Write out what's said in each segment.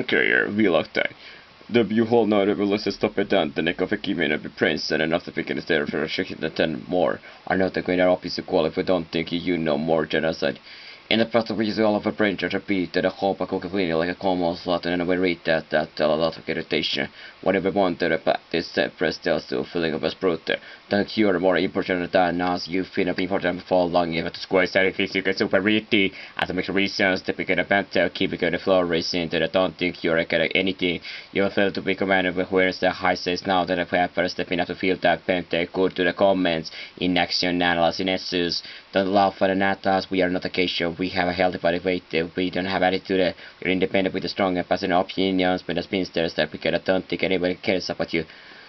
Carrier, reluctant. The behold now the will stop it down the neck of a given of the prince and enough to pick in the stairs for a shaking the 10 more. Are not the greater office equal if we don't think you know more genocide. In the past we use all of a brain to repeat that a hope a coca cleaner like a common slot and we read that tell a lot of irritation. Whatever want to practice press tells to feeling of a sprouter. Don't cure more important than us you feel of important for long if to square sacrifice you can super read as a mix of reasons to pick a battle keep it the floor racing that I don't think you're anything. You fail to be commanded with where's the high says now that if we have first stepping up to feel that pente good to the comments in action analysis in essence. Don't laugh at the Natas, we are not a case show, we have a healthy body weight, we don't have attitude, we're independent with a strong and passionate opinions, but the spinsters that because I don't think anybody cares about you.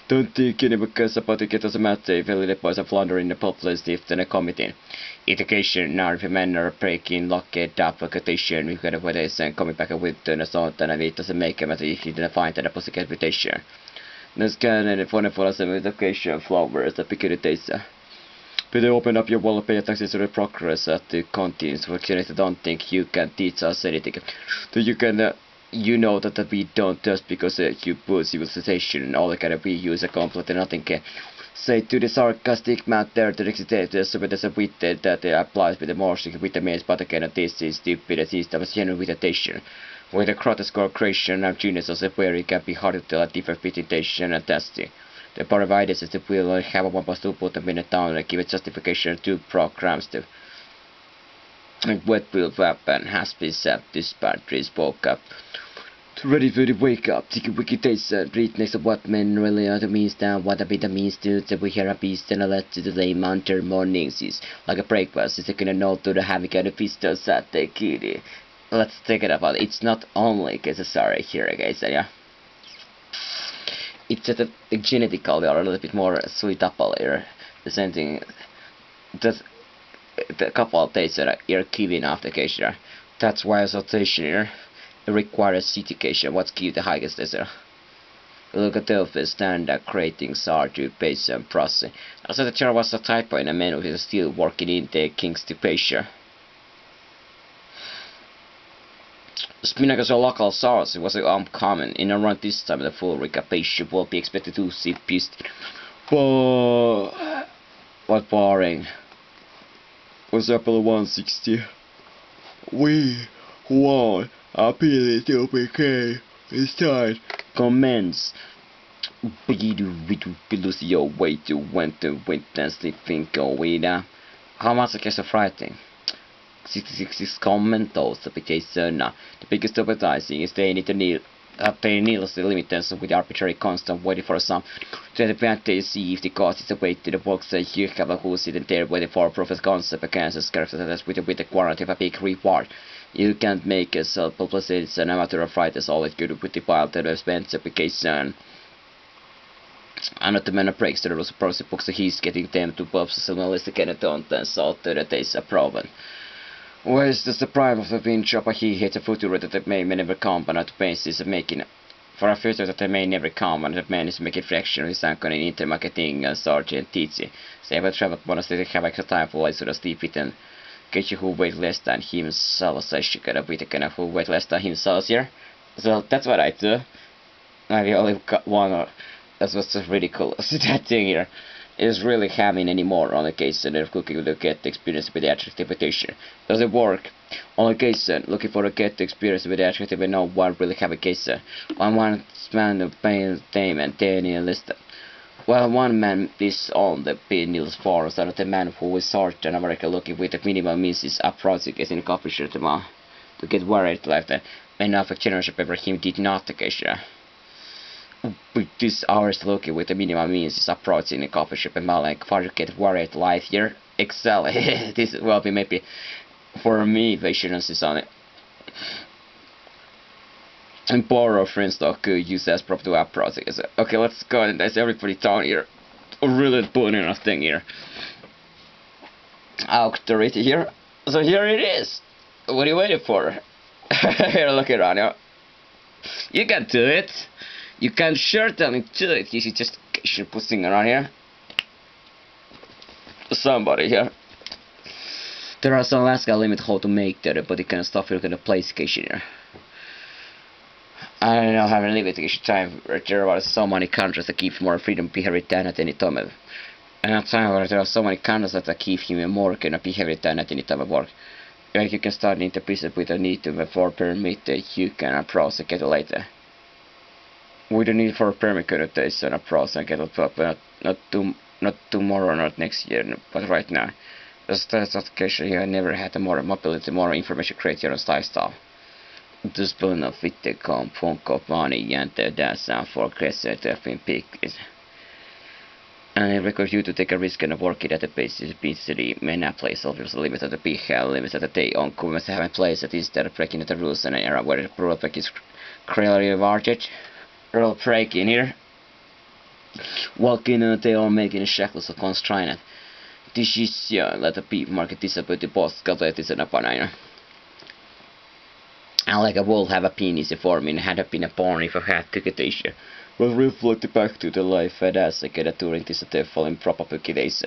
Don't think anybody cares about it, it doesn't matter if the boys are floundering in the populace if they're committing. Education, now if a man are breaking, lock it up, quotation, we've got a way and coming back with the assault and it doesn't make a matter if you didn't find that a positive reputation. No scan and if one of us with education flowers, the picture days. Better open up your wallet, pay attention to the progress at the contents. For I don't think you can teach us anything. So you can, you know that we don't just because you put civilization. All the kind of we use a complete and nothing can say to the sarcastic matter to the so there's a wit that applies with the more with the mains, but again this is stupidity, that was genuine meditation. With the grotesque creation of genius as a query can be hard to tell a different presentation and testing. The providers is the will have one plus 2 put them in a town and give a justification to programs to wet build weapon has been set this battery spoke up. Ready for the wake up, take a wicked taste and read next to what men really are the means down, what a bit of means to that we hear a beast and a let to the lame mountain mornings is like a breakfast, it's taking a note to the havoc and the pistos at the kitty. Let's take it about it. It's not only necessary here guys, yeah. It's just a genetically or a little bit more sweet apple here. The same thing that the couple of days that you're giving after case here. That's why association here requires certification. What's key the highest is here. Look at the office standard creating to base and process. Also the chair was a typo in a man who is still working in the King's Departure. Spinach as a local source was uncommon. In around this time, the full recapitulation will be expected to see peace. But what boring. Was Apple 160? We want appeal to PK. It's time. Comments. Lose your way to went to witness sleeping go with how much I guess of writing? 66 commentos application. The biggest advertising is they need to they needlessly limit themselves with arbitrary constant waiting for some to advantage see if the cost is a way to the box that you have a who sit there waiting for a profit concept against characters with the guarantee of a big reward. You can't make a self publicity, it's an amateur of writers always good with the pile to the expense application. I'm not the man of breaks that was a process books that he's getting them to pubs journalistic and don't and salt to the days of proven. Where is the prime of the wind shop he hits a future that may never come, but not base is making for a future that may never come, and that man is making fraction of his anchor in intermarketing and sergeant teaching. Say about travel monastery have extra time for lights to the sleep with and get you who wait less than himself, so she gotta be the kind of who wait less than himself here. So that's what I do. I only got one or that's what's so ridiculous. That thing here is really having any more on the case and they're looking to get the experience with the attractive invitation. Does it work? On the case looking for a get the experience with the attractive and no one really have a case on one man of pain name and Daniel listed. Well, one man is on the Neil's forest and the man who is sort in America looking with the minimal means is approaching in a coffee shop to get worried like that. Enough of generation paper him did not the case. With this hours looking with the minimum means is approaching a coffee shop and like far to get worried life here. Excel. This will be maybe for me patience is on it. And borrow friends stock use as prop to approach it. Okay, let's go and there's everybody down here. Really putting a thing here. Authority here. So here it is. What are you waiting for? Here, look around here. You can do it. You can certainly do it. You should just put thing around here. Somebody here. There are some last guy limit how to make that, but you can stuff you're gonna play station here. I don't know, have a limitation time where there are so many countries that give more freedom behavior than at any time. And at a time where there are so many countries that give him more kind of behavior than at any time of work. Like you can start into prison with a need to before permit you can approach and get it later. We don't need for permit connotation approach and get it up, but not tomorrow, not next year, but right now. The status of education here never had more mobility, more information created on lifestyle. The spoon of it come Funko money and the dance for crescent of pick. And I require you to take a risk and work it at the basis basically many place obviously limit at the big hell limits at the day on we must have a place that instead of breaking the rules in an era where the rule break is clearly rewarded. Rule break in here. Walking in they are making a shackles of constraint. This is let the people market disability boss got it is an upon. And like a wolf have a penis forming had a been a born if I had ticketation. Will reflect back to the life and as I get a during this falling proper case.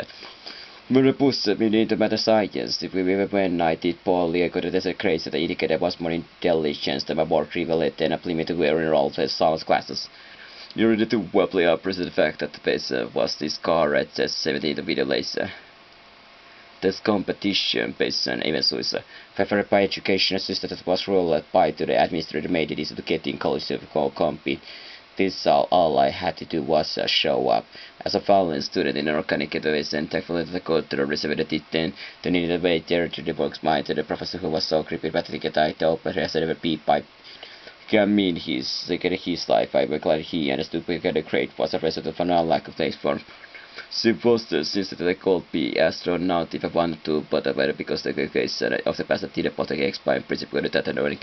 When the pussy me into matter science, if we ever when I did poorly I got it as a crazy that indicated was more intelligence than my more trivial than a limit to wearing all the science classes. You ready to well play up the fact that the base was this car at 70 video laser. This competition based on even so is favored by education system that was rolled by to the administrator made it easy to get in college to compete. This all I had to do was show up. As a foreign student in organic education and thankfully the culture received it then they needed to wait there to the box mind to the professor who was so creepy but to get out open as ever be by can mean his life. I was glad he understood we got a great was a result of an lack of taste for Supposed since that I could be astronaut if I wanted to, but I better because the case of the past didn't put the explain principle that knowing.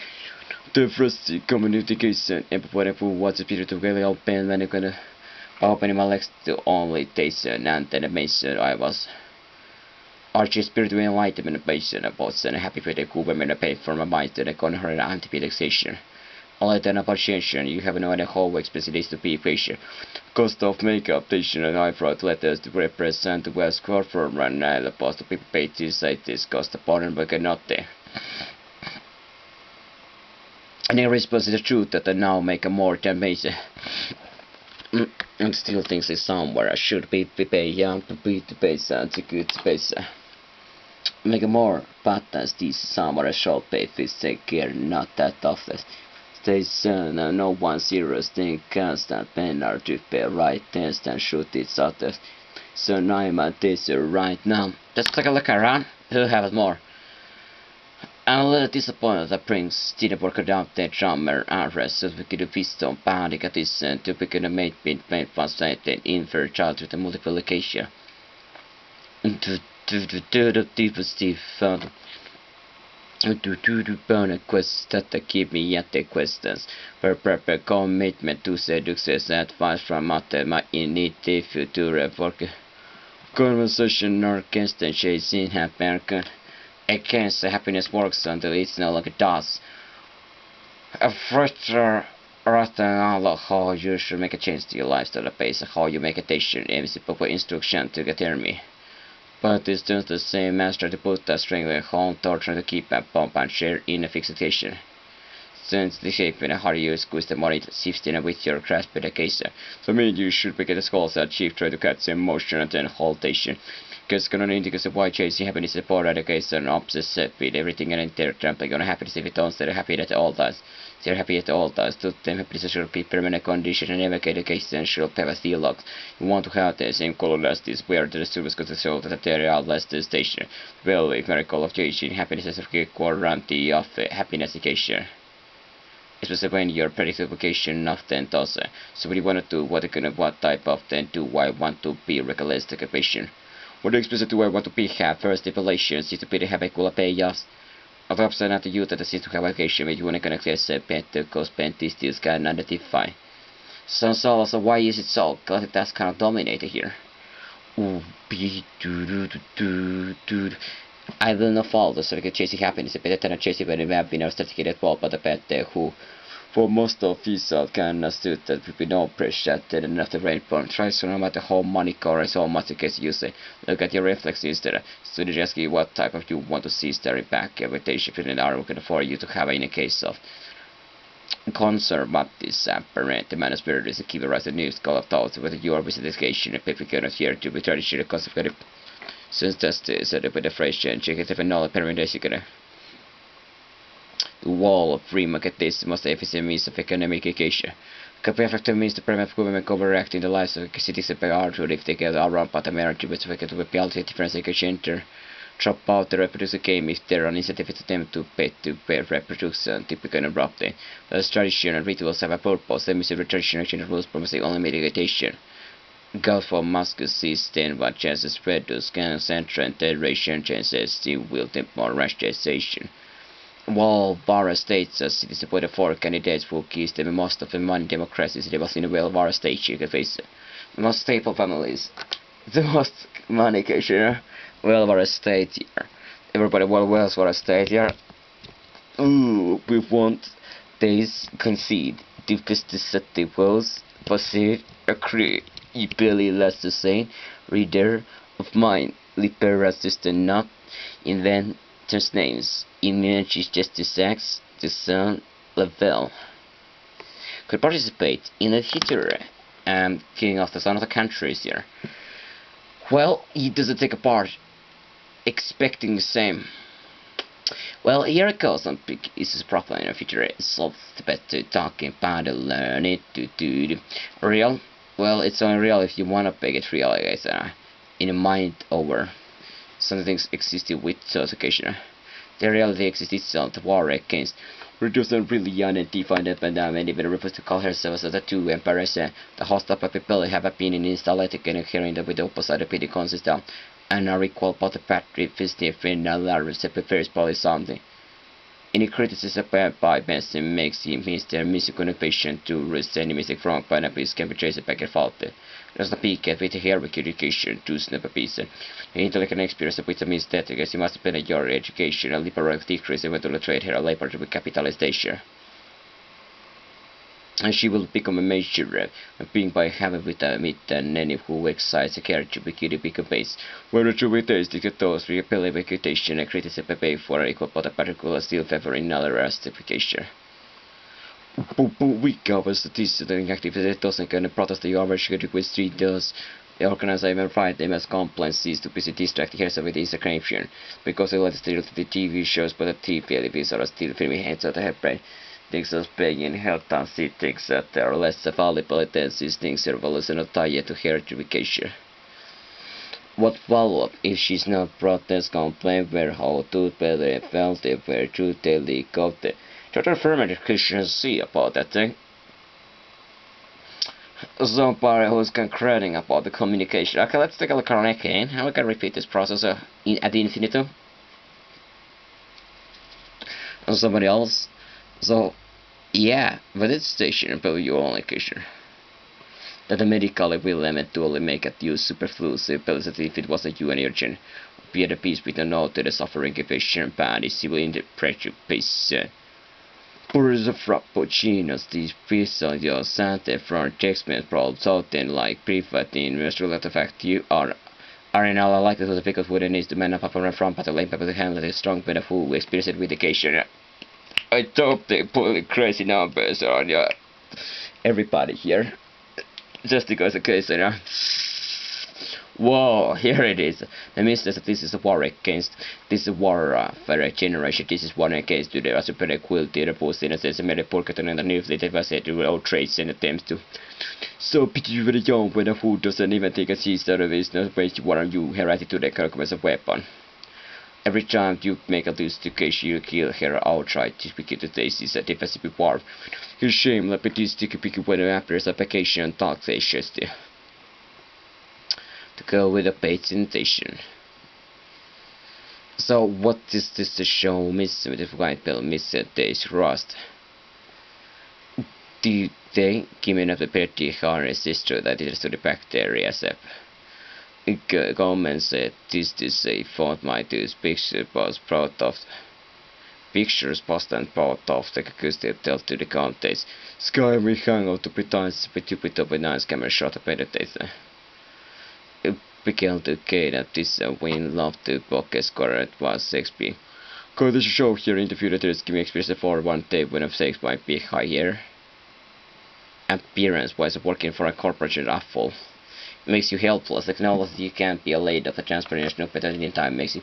The first communication and before I put what's a period to really open when I'm gonna open my legs to only station and then mention I was Archie spiritual enlightenment based about and happy for the cool women paid for my mind and I con her anti-fixation. Only then appreciation, you have no idea how expensive it is to be patient. Cost of makeup, station and eyebrow letters to represent the West Corporate and the post of people paid to say this cost upon but not there. And in response to the truth that I now make a more than basic. And still thinks it's somewhere I should be paid young to be the base and to good space. Make a more patterns these somewhere I shall pay this take care not that often. Station no one serious thing constant pen or to pay right test and shoot its others. So now I'm at this right now. Let's take a look around. Who have more? I'm a little disappointed that brings didn't work out the drummer arrest so we could piston panic at this to pick a mate bin paint fast and infer child to the multiplication. To the deepest deep to burn quest that keep me at the questions. For proper commitment to seducers advice from my initiative future work. Conversation or against the chasing happen. Against the happiness works until it's no longer does. A further rather than how you should make a change to your lifestyle base how you make a decision and simple instruction to get me. But it's just the same master to put that string with home torture to keep a pump and share in a fixation. Since the shape in a hurry you squeeze the money shifting with your grasp education. So mean you should pick the skulls that chief try to catch the motion and then haltation. Because gonna indicate why chasing happiness is poor education obsessed with everything and they're trampling on happiness if it don't stay happy at all times. They're happy at all times. To them happiness should be permanent condition and never get education should have a steel locks. You want to have the same color as this where the service got to show that they are less the station. Well if miracle of chasing happiness is a guarantee of happiness education. Especially when your predictable vocation often does. So what you wanna do, what type of then do I want to be reckless occupation. What explicit do I want to be have first stipulations is to be the have a cool payoffs. Of upside not the youth that seems to have vocation with you wanna connect this better cause penty still can identify. So why is it so? Cause that's kind of dominated here. I will not follow so like chasing happiness better than chasing when we have been authenticated well but the better who for most of these can assume that we no pressure that enough the rainbow tries to no matter how money core is how much case you say look at your reflexes there so they ask you what type of you want to see staring back everything in our looking for you to have in a case of conservatives apparent the manuscript is a key rise the news call of thoughts whether you are visitation and people cannot hear to be traditional conservative since that's the set up with the phrase change check it if a null permutation the wall of free market is most efficient means of economic education. Effective means to prevent government overreacting the lives of citizens by hardwood if they get around but American which affected with the difference enter drop out the reproducer game if there are incentive to them to pay reproduction typically abruptly. Thus tradition and rituals have a purpose, they receive tradition action rules promising only mitigation. Gulf of Muscus sees then what chances reduce can center and duration chances still will tempt more rationalization. While Barra states as it is about the four candidates who keys the most of the money democracies there was in the well Barra state you can face the most stable families. The most money cashier well Barra state here. Everybody wells Barra state here. Ooh, we want this concede the festivals possede accrue you barely less to say reader of mine liper assistant not invent there's names. Image is just the sex, the sun, level. Could participate in the future killing off the son of the countries here. Well, he doesn't take a part, expecting the same. Well, here it goes on big is proper in the future. It's all the better talking about it, learn it, do. Real? Well, it's only real if you wanna make it real, I guess. In a mind over. Some things existed with certification. The reality exists on the war against reducing really undefined pandemic and even refused to call herself as the two empires. The hostile people have opinion installed and hearing with the opposite opinion consistent and are equal but the patriot festive and alarm prefers probably something. Any criticism by Benson makes him minister miscommunication to rest any mistake from pineapples can be traced back and fault. There's the peak with the heroic education to snap a piece. The intellectual experience with the means that he must have been your education, a liberal decrease eventually trade her labor to be capitalization. And she will become a major, being by having with a meet and any who excites a character to be become base. Where the true is to get those repel evacuation and criticism pay for equal but a particular still favoring another justification. We cover statistics and activity doesn't kind of protest the average with 3 does. The organizer even fight them as complaints to be distracted here with this corruption because they let still to the TV shows but the TV are still filming heads of the head brain. Things are paying in health and see things that they are less valuable than these things are not tied to her education. What follow-up if she's not protest complaint where how to better felt if where to daily got the total affirmative Christians see about that thing. Somebody who's concluding about the communication. Okay, let's take a look at it again. How we can repeat this process ad infinitum. And somebody else. So, yeah, but it's station but your only question. That the medically will limit to only make it use superfluous publicity if it wasn't you and urgent. Be at a peace with the note to the suffering efficient band is civil in the pressure piece. Pures of frappuccinos, these pieces your Santa from Shakespeare's proud something like private in industrial fact you are in all likelihood because what it needs to man up from but the lame people to handle the strong but who experience it with education. I hope they put crazy numbers on everybody here. Just because of case, Whoa, here it is. The message that this is a war against this war for a generation. This is war against the super equality, the post innocence, and the porket and the new fleet was said to all trades and attempts to. So pity very young when a food doesn't even take a sea service, no waste war on you, heredity to the character as a weapon. Every time you make a justification, you kill her outright to speak to this is a defensive war. His shame, like this sticky picky when after his application and taxation. To go with a presentation. So what is this to show miss with the white bill miss days rust? Do they give me the petty harness sister that is to the bacteria sep? Government said this is a fortnight this picture was brought of pictures post and brought of the acoustic tell to the contest. Sky we hang out to pretend with you put up a nice camera shot of meditator. Began to get at this win love to pocket score at was 6p. Go to show here in the future there is giving experience for one day when stakes might be higher. Appearance wise working for a corporation raffle. Makes you helpless. Technology can't be a laid of a transparency of at any time makes you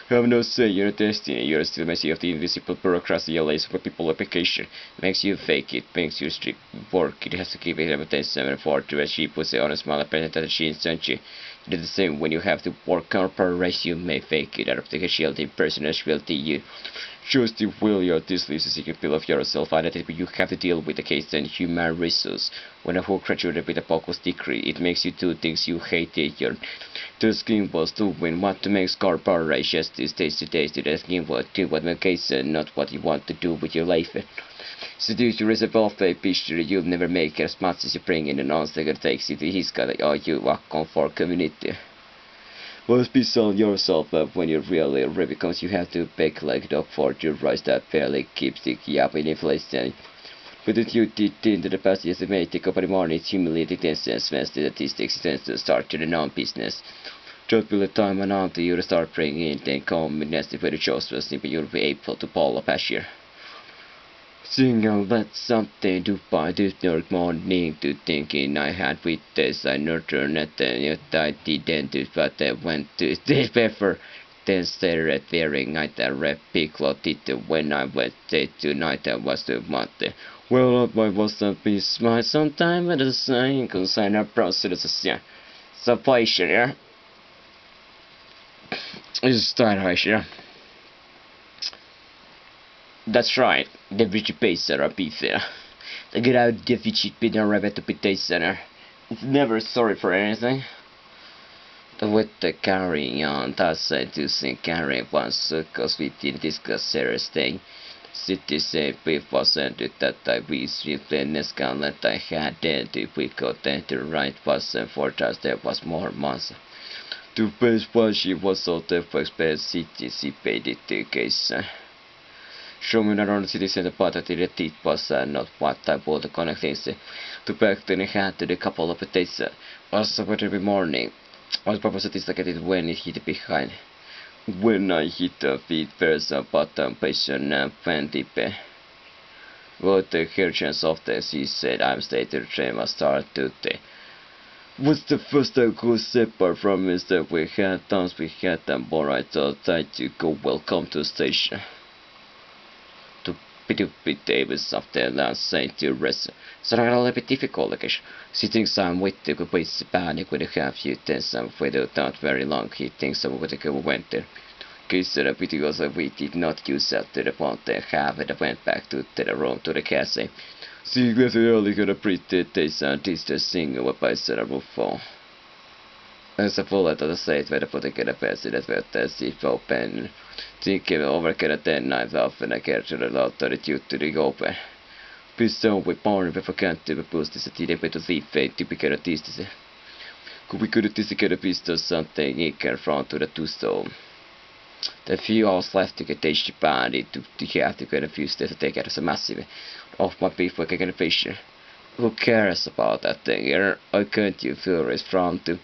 have no say in your destiny. You're still messy of the invisible bureaucracy lays for people application. Makes you fake it, makes you strip work. It has to keep it reputation and afford to achieve with the honest small apprentice she don't you? You do the same when you have to work corporation. You may fake it out of the shield personality you shows the will your disease is a pill of yourself identity you have to deal with the case and human resource. When a whole graduated with a focus degree, it makes you do things you hated your the scheme was to win what to make corporations to stage to day to the scheme was do what makes case and not what you want to do with your life. So due to reserve a picture you'll never make as much as you bring in a non-sticker takes it he's got all you work on for community. Must be selling yourself up when you're really rich because you have to beg like dog for to rise that fairly keeps the up in inflation. But if you did into the past years, it may take up any money, it's humiliating instance when statistics tends to start to the non-business. Just build a time and until you start bringing in, then come nasty for the shows, but you'll be able to pull up as year. Single that's something to buy this dark morning to thinking I had with this I nurtured it and yet I didn't do but I went to this paper then stare at wearing I that red piccolo did when I went there tonight I was the month. Well I wasn't be smart sometime at the same cause I not process yeah. So patient yeah. It's start yeah. That's right, the Wikipedia are beef there. The good out deficit been a rabbit to be center. It's never sorry for anything. The with the carrying on, that's I do think carry once cause we didn't discuss serious thing. City say brief was ended that I wish we played this gun that I had then if we got then the right person for just there was more months. The best one she was so the first best city she paid it to case. Show me around the city center part that it was not what I bought the connections to back then I had to the couple of days was about every morning. I was proposed to get it when it hit behind. When I hit the feet first bottom patient and 20 what the hair chance of this he said I'm stated train must start today. What's the first I could separate from is that we had dance we had them but I thought I to go welcome to station. Bit Davis of the last Saint to rest. So I got a little bit difficult because she thinks I'm with the good place panic with a half you then some without not very long he thinks some with the go went there. Case that because we did not use that to the point they have it went back to the room to the castle. See with the early gonna pretty days and this the thing what by cerebral fall. As a full at the state where the particular person that were the open. Thinking over at 10 nights off and I get to the lot of the tube to the open. Please don't with born if I can't do a boost this at the to see fate to be get a tease. Could we could get a piece of something in front to the two stone. The few hours left to get the body to have to get a few steps to take it as a massive off my beef work again a fish. Who cares about that thing here? I can't you feel it's from to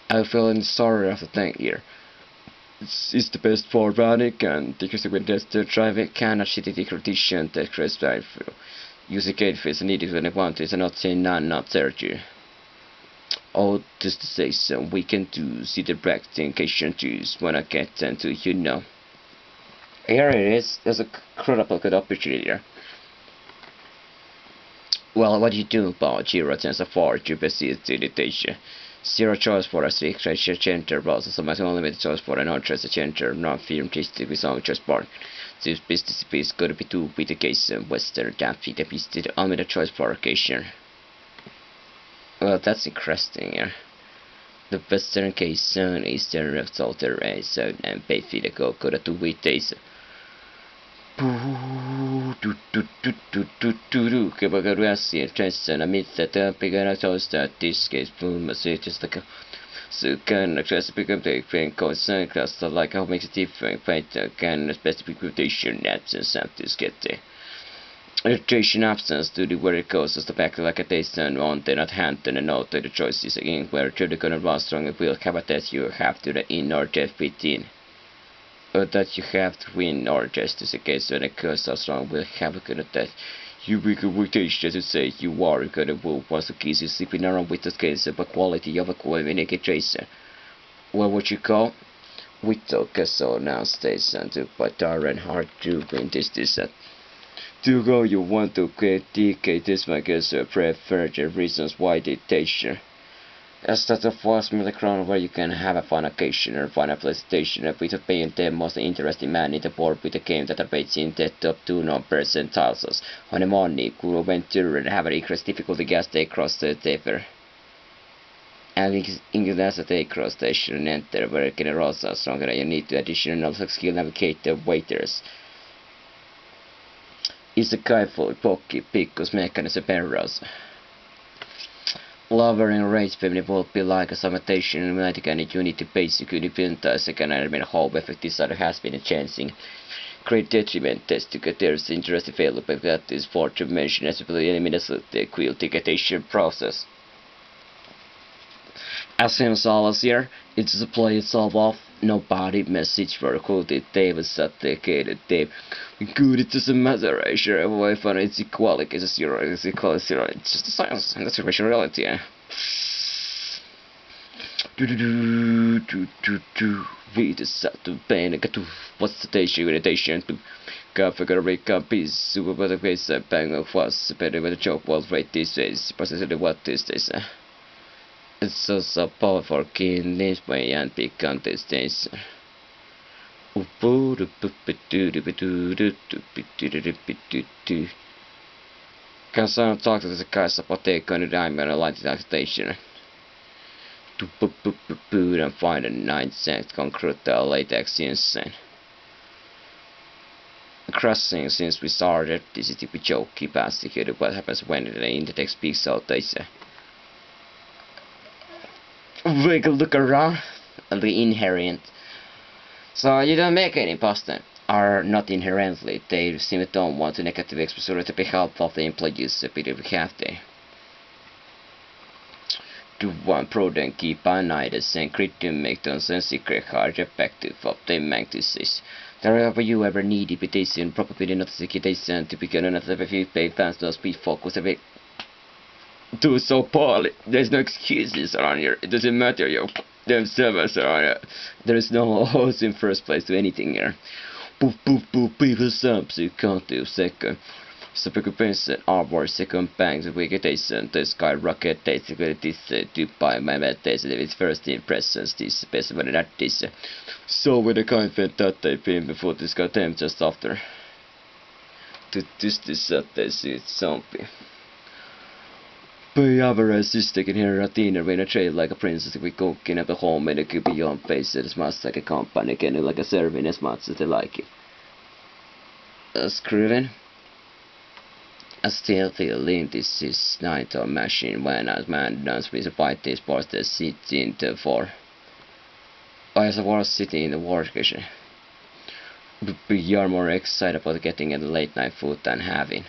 I feel in sorry of the thing here. It's the best for running and because when there's the driver can actually the condition that creates value. Use a gate face needed when I want is not saying none not surgery. Oh just to say so we can do see the practication choose when I get into you know. Here it is, there's a credible good opportunity here. Well what do you do about 0 chance of 4 to proceed to the station? 0 choice for a 6 treasure center browser so much unlimited choice for an treasure center non film tasted with some choice bar. This business piece gotta be 2 with the case western that feed the piece to the unlimited choice for occasion. Well that's interesting here. The western case zone eastern result array zone and pay feed the go to 2 weekdays. Che poi resti accesso la mezza piccana tosta discase boom messages the so can access become the thing concern cluster like how makes it different fighter can specific quotation absence and this get the rotation absence to the where it goes as the back like a taste and on the not hand and a note to the choices again where to the gonna run strong will have a test you have to the in or death within. that you have to win or just as a case when a curse as long will have a good at that. You will reputation to say you are gonna move once the keys is sleeping around with the case of a quality of a coordinated tracer. Well, what you call? We took a so now stays and to but Darren hard to win this set. To go you want to critique this my guess prefer the reasons why dictation. As that of was the crown where you can have a fun occasion or fun PlayStation without paying the most interesting man in the board with a game that abates in the top 2 non-percentiles on a money cool venture and have a request difficulty gas day across the table. And English at a cross station and enter where it can also stronger you need to additional skill navigate the waiters. Is a guy for pocky picos mechanism barrels. Lowering rates will be like a summatation and you need to basically defend a second element how effective side has been changing. Great detriment test to get there's interest available that is for to mention as well eliminates the quill ticketation process. As soon as here, it's to play itself off. Nobody message for quoted David dedicated Dave. Good, it doesn't matter. I sure away from it's equality is a zero, it's equal to zero. It's just a science, and that's a virtual reality. We decide to ban a to what's the station meditation to figure make a piece super better face bang of was better with a joke was right this is precisely what is this. It's so powerful in this way and big contestants. Canzone talks to the guys about taking the diamond and light station. To and find a 9 cent concrete latex insane. Crossing since we started, this is the joke keep asking what happens when the internet speaks out they say. We can look around the inherent. So you don't make any pasta are not inherently. They simply don't want to negative exposure to be helpful of the employees a bit of half-day. To one product keep an eye the same critical make them secret hard effective of the mantises. Wherever you ever need reputation, probably not secretation to begin another few pay fans don't speed focus a bit. Do so poorly. There's no excuses around here. It doesn't matter, yo. Them servers are here. There is no host in first place to anything here. Poof poof poof people subs you can't do second. Supercompensation armor second banks vegetation the skyrocket basically this to buy my meditation its first impressions this specimen at this. So with the kind of that they been before this got them just after. To this they see it's zombie. Pay average is taking here at dinner when a trade like a princess we cooking at the home and it could be on base as much like a company can like a serving as much as they like it. Screwing. I still feel in this is night or machine when as man does with fight this part that sit in the for. I was sitting in the workstation. But you're more excited about getting a late night food than having.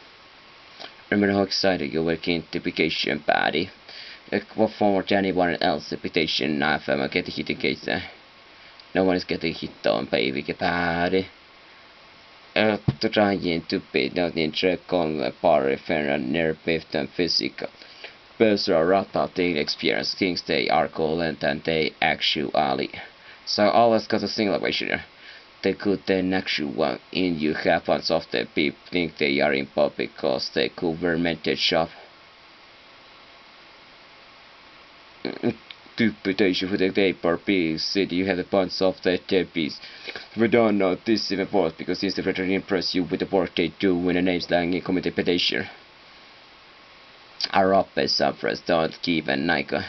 Remember how excited you were in typification party. What form to anyone else reputation now if I'm getting hit against no one is getting hit on baby party. To trying to be not in track on the party fair and near fifth and physical. Both are wrapped up the experience things they are cool and they actually. So always got a single way here. They could then actually want in you have ones of the people think they are in public because they governmented shop. Reputation for the paper piece said you have a bunch of the dead piece. We don't know this even worse because it's the better impress you with the work they do when the name's lying in committee petition. Our up as suffers don't keep an icon.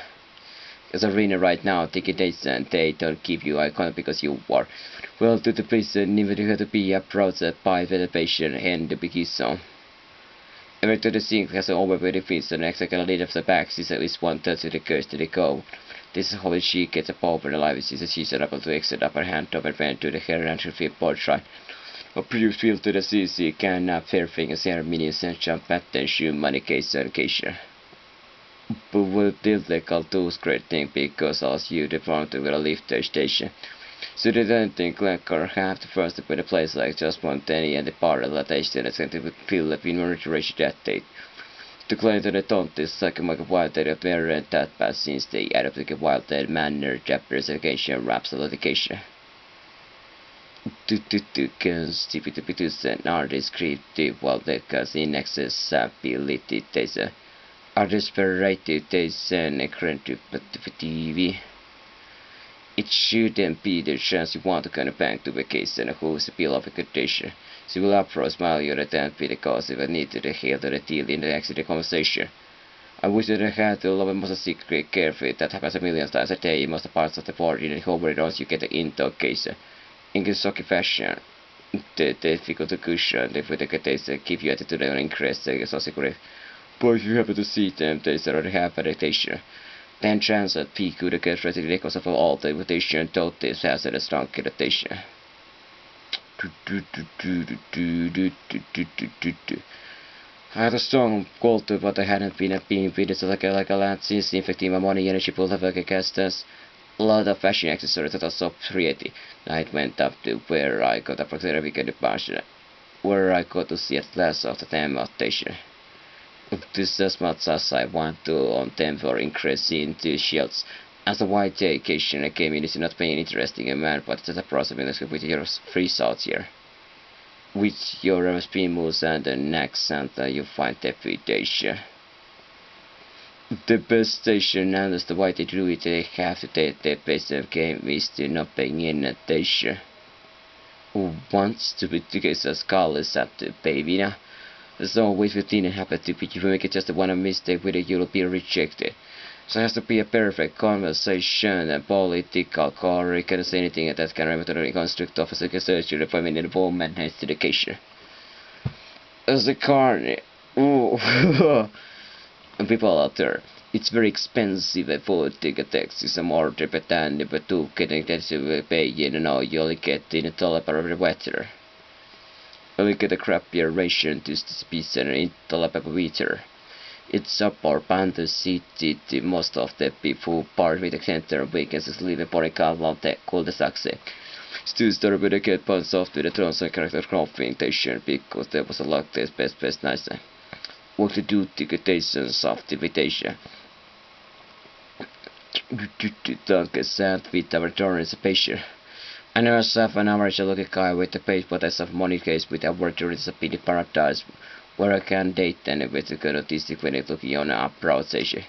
Because arena right now taking dates and they don't give you icon because you are well to the prison even you have to be approached by the patient and the biggie song. Every to the sink has an over very fees and exactly lead of the back is at least 1/3 to the curse to the goal. This is how she gets a pop in the life is she's able to exit upper hand over van to the hair and to feel portrait. A previous field to the CC can fair fingers here minions and jump at the shoe money case and cashier. But will difficult to great thing because as you deform to the lift station. So they don't think like or have to first to put a place like just spontaneity and the part of that age that's going to feel that in reiteration that date. To claim that they don't is like a wild date of their that bad since they adopted a wild date manner, representation, raps, litigation. Constitutes an artist creative while the cause inaccessibility there's a artist variety there's an creative TV. It shouldn't be the chance you want to kind of bank to vacation who's a bill of a condition. So will approach smile your attempt be the cause if I need to heal the deal in the accident conversation. I wish that I had to love most secret carefully that happens a million times a day in most parts of the party and hope it once you get the into case. In Kentucky fashion, the difficult to cushion if we take a taste give you attitude and increase the secret. But if you happen to see them, they already have adaptation. Then chance that P could get ready because of all the invitation told this has a strong adaptation. I had a strong goal to but I hadn't been with it like a lad since infecting my money energy pool have a casters. A lot of fashion accessories that are so pretty. Night went up to where I got approximately a departure, where I got to see at last of the temptation. This as much as I want to on them for increasing the shields. As a white vacation I came in is not paying interesting a man, but it's a process with your free thoughts here. With your MSP moves and the next center you find reputation. The best station and as the white they do it they have to take their best of game is to not paying in attention. Who wants to be together as scholars at the baby now? There's always within a habit to if you make it just one mistake with it you'll be rejected. So it has to be a perfect conversation and political correct can say anything that can remotely construct officer can search your appointment in the woman has education. As a carny. Ooh. And people out there, it's very expensive for ticket taxis and more than but to get intensive pay you know you'll get in a dollar per weather. You'll get a crappier ration to the speed center in dollar per weather. It's up or Panther City to most of the people part with the center weekends living for a car long that called the success. Still started with a get points off to the trans and character confrontation because there was a lot of best nicer. What to do ticketations of the invitation. Dunk a sand with our participation. I never saw an average look at guy with a page but I have money case with a word to disappear in paradise where I can date and with a good autistic when it looking on a approach station.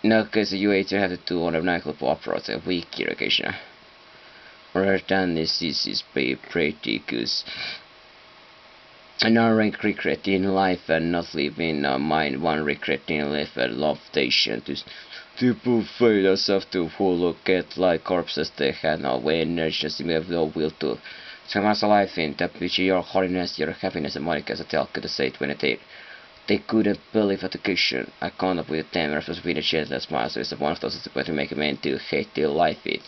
No case you either have to do on a nightclub approach a week irrigation. Rather than this is pretty good. An rank regretting life and not living mind one regretting life and love station to buffet yourself to who look at like corpses they had no way energy similar no will to so much life in that which your holiness your happiness and money as a tell could say it when they couldn't believe education. I can't up with them refers with a chance smile so it's one of those that to make a man to hate their life it.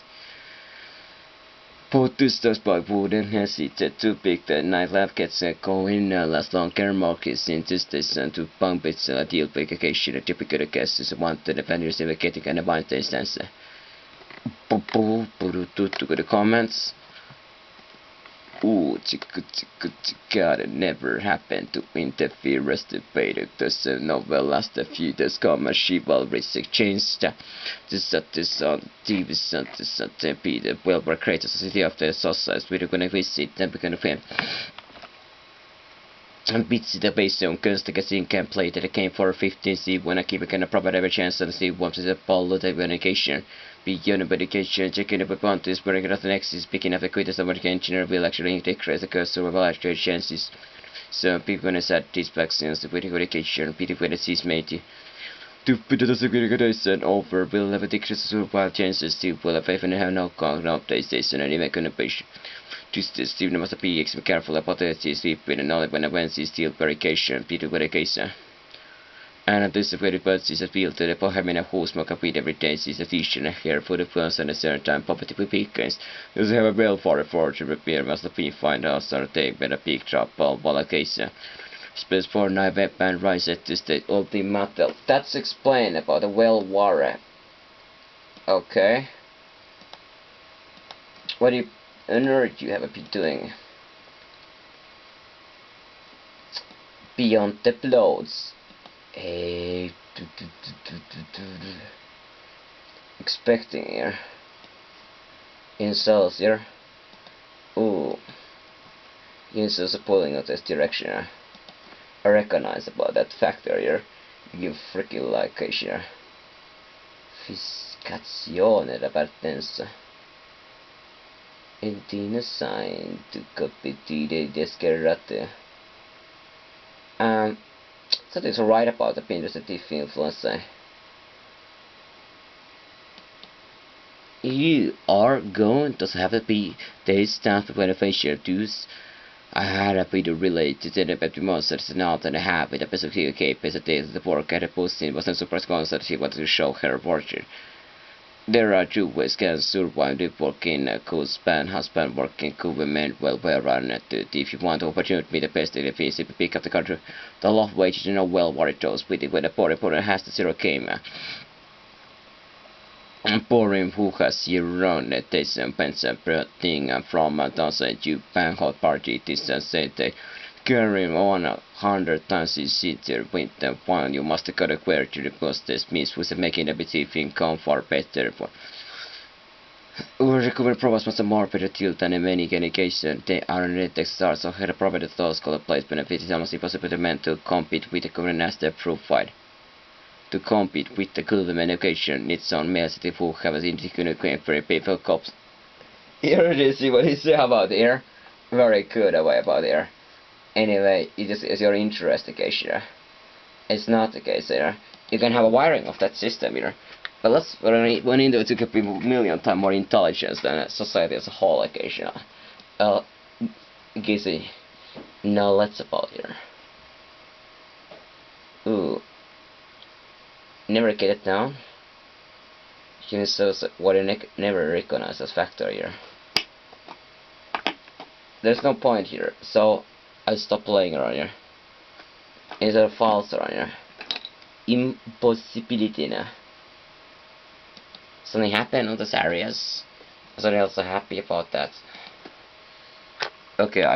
But this does but wouldn't hesitate to pick the nightlife gets going last long care markets in this station to pump its deal vacation a typical guest is one to the vendors in getting and a bind instance. To the comments. Ooh, God, it never happened to interfere as the beta does novel last a few days come a chivalry changed this on TV this be the well created society of the society we're gonna visit and we're gonna film and beats the base on constant casino can play that I came for 15C when I keep a kind of proper every chance and see once the ball the medication. Beyond medication, checking up upon this, bringing out the next is picking up the quickest of the engineer will actually decrease the cost of actual chances. So people gonna set these vaccines with medication, people when it is made to put the segregation over will have a decrease the survival chances to will have even have no PlayStation and even gonna patient. Just Steve must be extremely careful about the sleep with and only when events is still verification, people verification. And this very bird is appeal to the having a whole smoke of weed every day is a teacher here for the first and a certain time property with peakers. You have a bill for a fortune repair must be find out sort of take better peak drop ball case. Space for night web and rise at the state of the metal. That's explain about the well warrior. Okay. What on earth you have been doing? Beyond the blows. Hey, expecting here. Incels here. Ooh. Incels are pulling out this direction. I recognize about that factor here. You freaking like here. Fiscazione da partenza. E dina sign to competire desperate. Something's right about the positive influence. You are going to have to be this stuff beneficial tools. I had a bit related to the better monsters not and a habit a piece of the work at a posting was a surprise concert she wanted to show her fortune. There are two ways can survive the working husband working government well run at it. If you want to opportunity to be the best in the piece, if you pick up the country, the love wages you know well what it does with it when the poor has the zero came. Boring who has year round at this and pension thing from a dozen you bank hot party distance say they carrying on 100 times in city with the one you must got acquire to the post this means was making a bit of income far better for recovery problems must more better tilt than in many education they are in the stars so had a proper thoughts called place benefit is almost impossible to man to compete with the current as the profile. To compete with the government education needs on males who have an indicated for people cops. Here it is, see what he say about here. Very good away about here. Anyway, it just is your interest here. It's not the case here. You can have a wiring of that system here. But let's run into it to get people a million times more intelligence than society as a whole occasion. Gizzy. Now let's about here. Ooh. Never get it down. So what I never recognize as factor here. There's no point here, so I stop playing around here. Instead of false around here. Impossibility now. Something happened on those areas. I was also happy about that. Okay, I